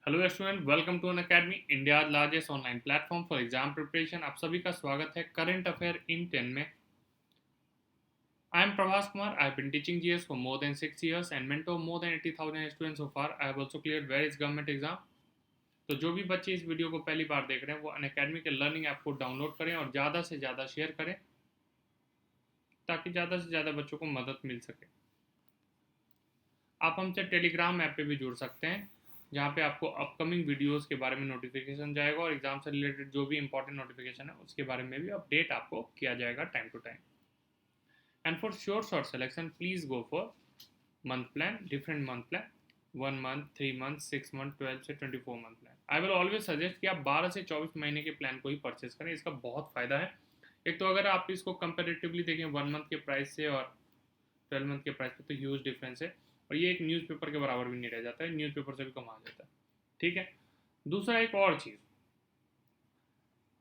Hello student, welcome to Unacademy, India largest online platform for exam preparation. आप सभी का स्वागत है करंट अफेयर इन 10 में। I am Prabhas Kumar. I have been teaching GS for more than 6 years and mentor more than 80,000 students so far. I have also cleared various government exam. तो जो भी बच्चे इस वीडियो को पहली बार देख रहे हैं वो अनअकैडमी के लर्निंग ऐप को डाउनलोड करें और ज़्यादा से ज़्यादा शेयर करें ताकि ज़्यादा से ज़्यादा बच्चों को मदद मिल सके। आप हमसे टेलीग्राम ऐप पे भी जुड़ सकते हैं जहाँ पे आपको अपकमिंग वीडियोस के बारे में नोटिफिकेशन जाएगा और एग्जाम से रिलेटेड जो भी इंपॉर्टेंट नोटिफिकेशन है उसके बारे में भी अपडेट आपको किया जाएगा time to time. And for sure short selection please go for month plan, different month plan, 1 month, 3 months, 6 month, 12 से 24 month plan. I will always suggest कि आप 12 से 24 महीने के प्लान को ही परचेस करें। इसका बहुत फ़ायदा है। एक तो अगर आप इसको कंपेरेटिवली देखें 1 month के प्राइस से और 12 month के प्राइस पे तो ह्यूज डिफरेंस है और ये एक न्यूज़पेपर के बराबर भी नहीं रह जाता है, न्यूज़पेपर से भी कम आ जाता है। ठीक है। दूसरा एक और चीज़,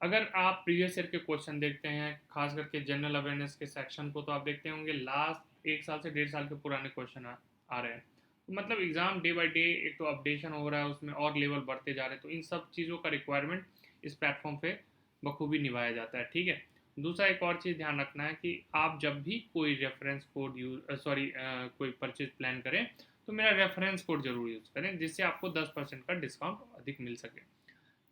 अगर आप प्रीवियस ईयर के क्वेश्चन देखते हैं खास करके जनरल अवेयरनेस के सेक्शन को तो आप देखते होंगे लास्ट 1 साल से 1.5 साल के पुराने क्वेश्चन आ रहे हैं। तो मतलब एग्ज़ाम डे बाय डे एक तो अपडेशन हो रहा है, उसमें और लेवल बढ़ते जा रहे हैं, तो इन सब चीज़ों का रिक्वायरमेंट इस प्लेटफॉर्म पे बखूबी निभाया जाता है। ठीक है। दूसरा एक और चीज़ ध्यान रखना है कि आप जब भी कोई रेफरेंस कोड कोई परचेज प्लान करें तो मेरा रेफरेंस कोड जरूर यूज़ करें जिससे आपको 10% का डिस्काउंट अधिक मिल सके।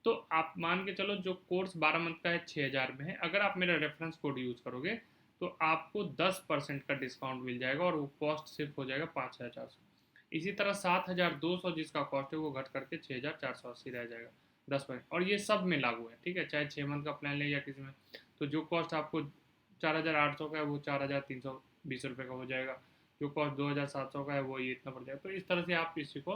तो आप मान के चलो जो कोर्स 12 मंथ का है 6,000 में है, अगर आप मेरा रेफरेंस कोड यूज़ करोगे तो आपको 10% का डिस्काउंट मिल जाएगा और वो कॉस्ट सिर्फ हो जाएगा 5,400। इसी तरह 7,200 जिसका कॉस्ट है वो घट करके 6,480 रह जाएगा 10%। और ये सब में लागू है। ठीक है, चाहे 6 मंथ का प्लान ले या किसी में, तो जो कॉस्ट आपको 4,800 का है वो 4,320 रुपये का हो जाएगा, जो कॉस्ट 2,700 का है वो ये इतना पड़ जाएगा। तो इस तरह से आप इसी को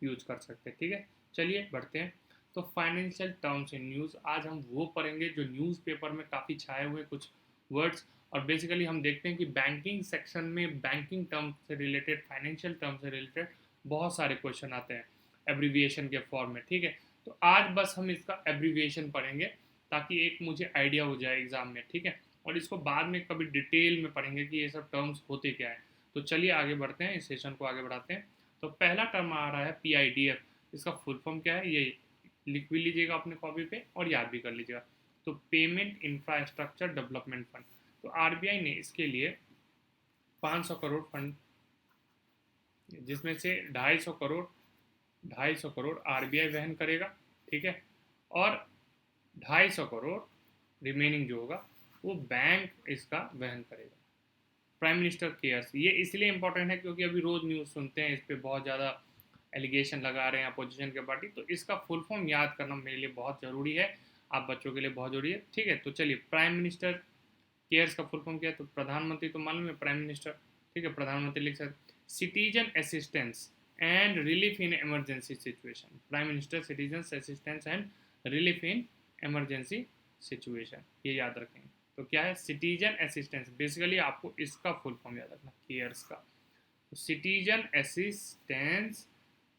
यूज कर सकते हैं। ठीक है, चलिए बढ़ते हैं। तो फाइनेंशियल टर्म्स इन न्यूज़ आज हम वो पढ़ेंगे जो न्यूज़पेपर में काफ़ी छाए हुए कुछ वर्ड्स। और बेसिकली हम देखते हैं कि बैंकिंग सेक्शन में बैंकिंग टर्म से रिलेटेड, फाइनेंशियल टर्म से रिलेटेड बहुत सारे क्वेश्चन आते हैं एब्रीविएशन के फॉर्म में। ठीक है, तो आज बस हम इसका एब्रीविएशन पढ़ेंगे ताकि एक मुझे आइडिया हो जाए एग्जाम में। ठीक है, और इसको बाद में कभी डिटेल में पढ़ेंगे कि ये सब टर्म्स होते क्या है। तो चलिए आगे बढ़ते हैं, इस सेशन को आगे बढ़ाते हैं। तो पहला टर्म आ रहा है PIDF। इसका फुल फॉर्म क्या है ये लिख भी लीजिएगा अपने कॉपी पे और याद भी कर लीजिएगा। तो पेमेंट इंफ्रास्ट्रक्चर डेवलपमेंट फंड। तो RBI ने इसके लिए 500 करोड़ फंड, जिसमें से 250 करोड़ RBI वहन करेगा। ठीक है, और 250 करोड़ रिमेनिंग जो होगा वो बैंक इसका वहन करेगा। प्राइम मिनिस्टर केयर्स, ये इसलिए इंपॉर्टेंट है क्योंकि अभी रोज न्यूज़ सुनते हैं, इस पर बहुत ज़्यादा एलिगेशन लगा रहे हैं अपोजिशन के पार्टी, तो इसका फुल फॉर्म याद करना मेरे लिए बहुत ज़रूरी है, आप बच्चों के लिए बहुत ज़रूरी है। ठीक है, तो चलिए प्राइम मिनिस्टर केयर्स का फुल फॉर्म क्या है? तो प्रधानमंत्री तो मालूम है, प्राइम मिनिस्टर। ठीक है, प्रधानमंत्री लिख सकते। Citizen assistance and relief in emergency situation, prime minister citizen assistance and relief in emergency situation, ये याद रखेंगे। तो क्या है? Citizen assistance. बेसिकली आपको इसका फुल फॉर्म याद रखना केयर्स का, citizen assistance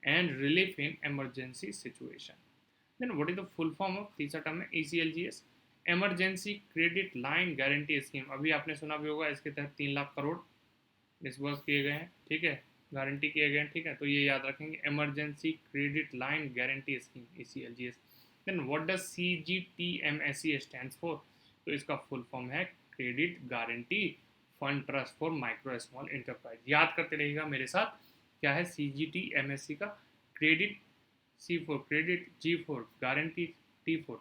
and relief in emergency situation. Then what is the full form of तीसरा टर्म है ECLGS, emergency credit line guarantee scheme। अभी आपने सुना भी होगा, इसके तहत 3 लाख करोड़ डिसबर्स किए गए हैं। ठीक है, गारंटी किए गए हैं। ठीक है, तो ये याद रखेंगे, emergency credit line guarantee scheme ECLGS। Then what does CGTMSE stands for? तो इसका फुल फॉर्म है credit guarantee fund trust for micro small enterprise. याद करते रहिएगा मेरे साथ, क्या है CGTMSE का? Credit, C4 credit, G4 guarantee, T4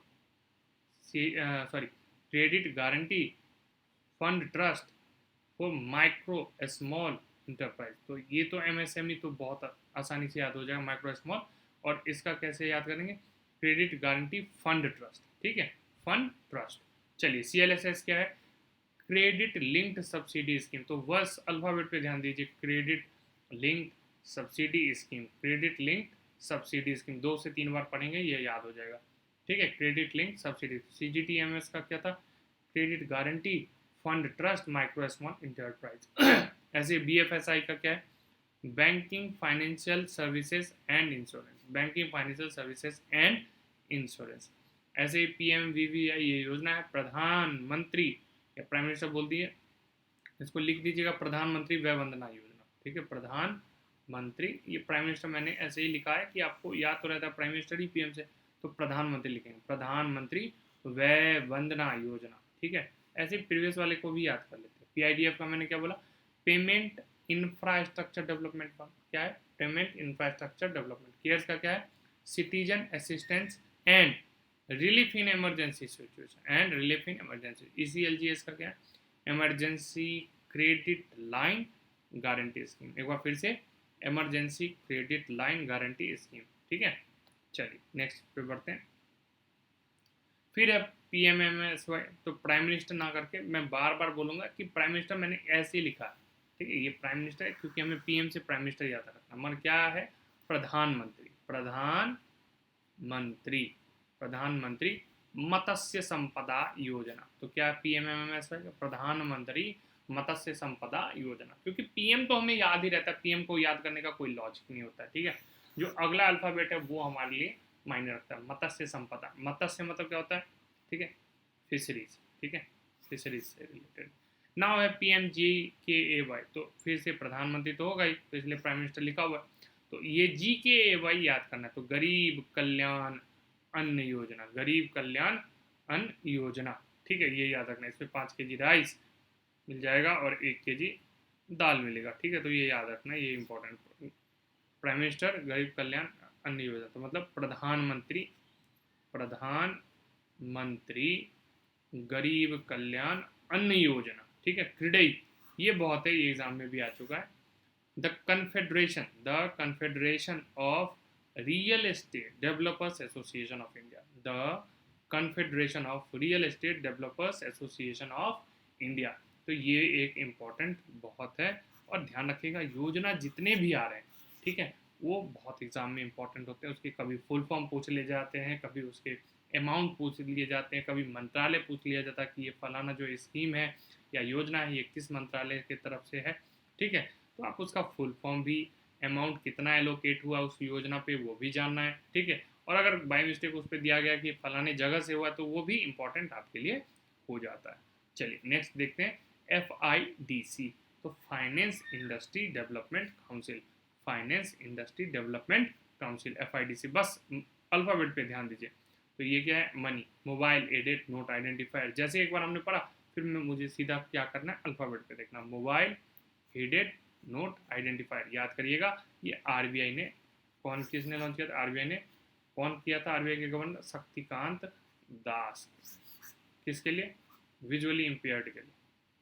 credit guarantee fund trust for micro small enterprise. तो ये तो MSME तो बहुत आसानी से याद हो जाएगा, माइक्रो स्मॉल। और इसका कैसे याद करेंगे? Credit guarantee fund trust. ठीक है, फंड ट्रस्ट। चलिए CLSS क्या है? Credit linked subsidy scheme. तो वर्स अल्फाबेट पे ध्यान दीजिए, credit linked subsidy scheme, credit linked subsidy scheme 2 से 3 बार पढ़ेंगे, ये याद हो जाएगा। ठीक है, क्रेडिट लिंक्ड सब्सिडी। CGTMS का क्या था? Credit guarantee fund trust micro small enterprise. ऐसे BFSI का क्या है? Banking financial services and insurance, banking financial services and insurance. ऐसे PMVVI ये योजना है, प्रधानमंत्री या प्राइम मिनिस्टर बोल दिए, इसको लिख दीजिएगा प्रधानमंत्री वय वंदना योजना। ठीक है, प्रधानमंत्री मंत्री, ये प्राइम मिनिस्टर मैंने ऐसे ही लिखा है कि आपको याद तो रहता है प्राइम मिनिस्टर ही पीएम से, तो प्रधानमंत्री लिखेंगे, प्रधानमंत्री व्यय वंदना योजना, ठीक है। ऐसे प्रीवियस वाले को भी याद कर लेते हैं। पीआईडीएफ का मैंने क्या बोला, पेमेंट इंफ्रास्ट्रक्चर डेवलपमेंट फंड, क्या है, पेमेंट इंफ्रास्ट्रक्चर डेवलपमेंट। केयर्स का क्या है, citizen assistance and relief in emergency situation and relief in emergency. ECLGS का क्या है, emergency credit line guarantee scheme. एक बार फिर से, emergency credit line guarantee scheme, ठीक है। चलिए नेक्स्ट पे बढ़ते हैं। फिर है पीएमएमएसवाई, तो प्राइम मिनिस्टर ना करके मैं बार बार बोलूंगा कि प्राइम मिनिस्टर मैंने ऐसे ही लिखा है, ठीक है। ये प्राइम मिनिस्टर है क्योंकि हमें पीएम से प्राइम मिनिस्टर याद रखना। मन क्या है, प्रधानमंत्री, प्रधानमंत्री, प्रधानमंत्री मत्स्य संपदा योजना। तो क्या पीएमएमएसवाई, प्रधानमंत्री मत्स्य संपदा योजना। क्योंकि पीएम तो हमें याद ही रहता है, पीएम को याद करने का कोई लॉजिक नहीं होता है, ठीक है। जो अगला अल्फाबेट है वो हमारे लिए मायने रखता है। मत्स्य संपदा, मत्स्य मतलब क्या होता है, ठीक है, फिशरीज, ठीक है, फिशरीज से रिलेटेड। नाउ है PMGKAY, तो फिर से प्रधानमंत्री तो होगा ही, तो इसलिए प्राइम मिनिस्टर लिखा हुआ है। तो ये GKAY याद करना है, तो गरीब कल्याण अन्न योजना, गरीब कल्याण अन्न योजना, ठीक है, ये याद रखना है। इसमें 5 kg राइस मिल जाएगा और 1 kg दाल मिलेगा, ठीक है। तो ये याद रखना है, ये इंपॉर्टेंट। प्राइम मिनिस्टर गरीब कल्याण अन्न योजना, तो मतलब प्रधानमंत्री, प्रधानमंत्री गरीब कल्याण अन्न योजना, ठीक है। क्रीडई, ये बहुत है, ये एग्जाम में भी आ चुका है। The confederation of real estate developers association of India, the confederation of real estate developers association of India. तो ये एक इम्पॉर्टेंट बहुत है, और ध्यान रखिएगा योजना जितने भी आ रहे हैं, ठीक है, वो बहुत एग्जाम में इंपॉर्टेंट होते हैं। उसके कभी फुल फॉर्म पूछ ले जाते हैं, कभी उसके अमाउंट पूछ लिए जाते हैं, कभी मंत्रालय पूछ लिया जाता है कि ये फलाना जो स्कीम है या योजना है ये किस मंत्रालय की तरफ से है, ठीक है। तो आप उसका फुल फॉर्म भी, अमाउंट कितना एलोकेट हुआ उस योजना पे वो भी जानना है, ठीक है। और अगर बाई मिस्टेक उस पर दिया गया कि फलाने जगह से हुआ तो वो भी इंपॉर्टेंट आपके लिए हो जाता है। चलिए नेक्स्ट देखते हैं, FIDC, तो finance industry development council, finance industry development council, FIDC। बस अल्फाबेट पे ध्यान दीजिए। तो ये क्या है, money, mobile aided note identifier. जैसे एक बार हमने पढ़ा, फिर मुझे सीधा क्या करना है, अल्फाबेट पे देखना, मोबाइल एडेड नोट आइडेंटिफायर, याद करिएगा। ये RBI ने, कौन किसने लॉन्च किया था, RBI ने कौन किया था, RBI के गवर्नर शक्तिकांत दास। किसके लिए, विजुअली इम्पेयर्ड के लिए,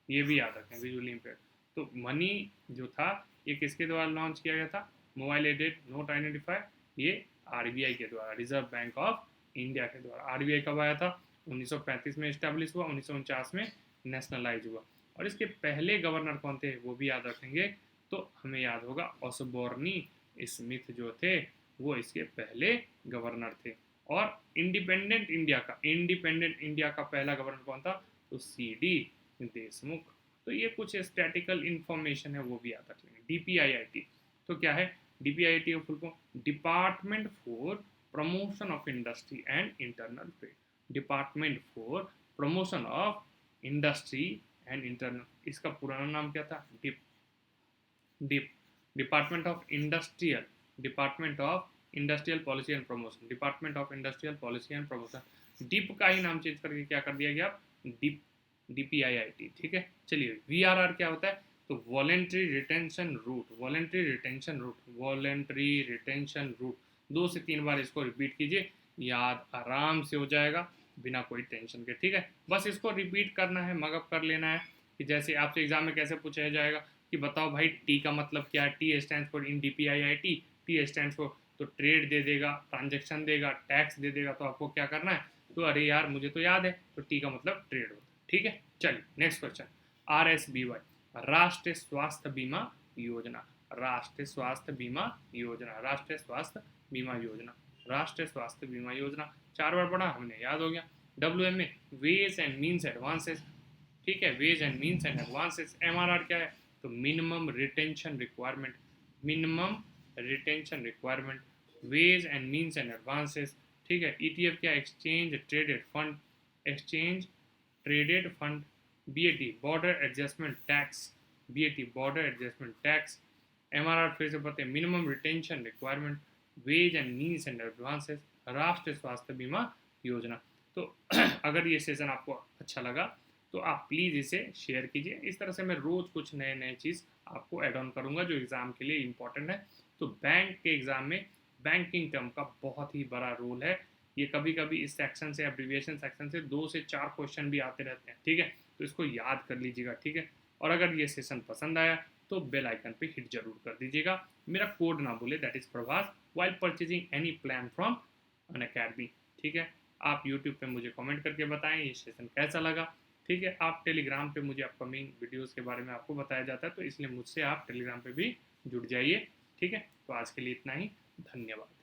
ये भी याद रखें, विजुअली इम्पेयर्ड। तो मनी जो था ये किसके द्वारा लॉन्च किया गया था, मोबाइल एडेड नोट आइडेंटिफायर, ये RBI के द्वारा, रिजर्व बैंक ऑफ इंडिया के द्वारा। RBI कब आया था, 1935 में इस्टेब्लिश हुआ, 1949 में नेशनलाइज हुआ। और इसके पहले गवर्नर कौन थे वो भी याद रखेंगे, तो हमें याद होगा ऑसबॉर्नी स्मिथ जो थे, वो इसके पहले गवर्नर थे। और इंडिपेंडेंट इंडिया का पहला गवर्नर कौन था, तो CD देशमुख। तो ये कुछ स्टैटिकल इंफॉर्मेशन है, वो भी याद रख लेंगे। DPIIT, तो क्या है, DPIIT का full form department for promotion of industry and internal trade, department for promotion of industry and internal, इसका पुराना नाम क्या था, dep department of industrial, department of industrial policy and promotion, department of industrial policy and promotion. DIPP का ही नाम change करके क्या कर दिया गया, डिप, DPIIT, ठीक है। चलिए VRR क्या होता है, तो voluntary retention route, voluntary retention route, voluntary retention route. 2 से 3 बार इसको रिपीट कीजिए, याद आराम से हो जाएगा बिना कोई टेंशन के, ठीक है। बस इसको रिपीट करना है, मगअप कर लेना है, कि जैसे आपसे एग्जाम में कैसे पूछा जाएगा कि बताओ भाई T का मतलब क्या है, T stand for in DPIIT, T stand for, तो ट्रेड दे देगा, ट्रांजेक्शन देगा, टैक्स दे देगा, तो आपको क्या करना है, तो अरे यार मुझे तो याद है, तो T का मतलब ट्रेड होता है, ठीक है। चलिए नेक्स्ट क्वेश्चन, RSBY, राष्ट्रीय स्वास्थ्य बीमा योजना, राष्ट्रीय स्वास्थ्य बीमा योजना, राष्ट्रीय स्वास्थ्य बीमा योजना, राष्ट्रीय स्वास्थ्य बीमा योजना। 4 बार पढ़ा हमने, याद हो गया। WMA, ways and means advances, ठीक है, ways and means and advances. MRR क्या है, तो minimum retention requirement, minimum retention requirement, ways and means and advances, ठीक है। ETF क्या, exchange traded fund, exchange traded fund. BAT, border adjustment tax, BAT border adjustment tax. MRR फिर से पढ़ते हैं, minimum retention requirement, ways and needs and advances, राष्ट्रीय स्वास्थ्य बीमा योजना। तो अगर ये सेशन आपको अच्छा लगा तो आप प्लीज़ इसे शेयर कीजिए। इस तरह से मैं रोज़ कुछ नए नए चीज़ आपको ऐड ऑन करूँगा जो एग्ज़ाम के लिए इंपॉर्टेंट है। तो बैंक के एग्ज़ाम में बैंकिंग टर्म का बहुत ही बड़ा रोल है। ये कभी कभी इस सेक्शन से, एब्रीविएशन सेक्शन से 2 से 4 क्वेश्चन भी आते रहते हैं, ठीक है। तो इसको याद कर लीजिएगा, ठीक है। और अगर ये सेशन पसंद आया तो बेल आइकन पे हिट जरूर कर दीजिएगा। मेरा कोड ना भूले, that is Prabhas, while purchasing any plan from Unacademy, ठीक है। आप यूट्यूब पे मुझे कमेंट करके बताएं ये सेशन कैसा लगा, ठीक है। आप टेलीग्राम पे मुझे अपकमिंग वीडियोस के बारे में आपको बताया जाता है, तो इसलिए मुझसे आप टेलीग्राम पे भी जुड़ जाइए, ठीक है। तो आज के लिए इतना ही, धन्यवाद।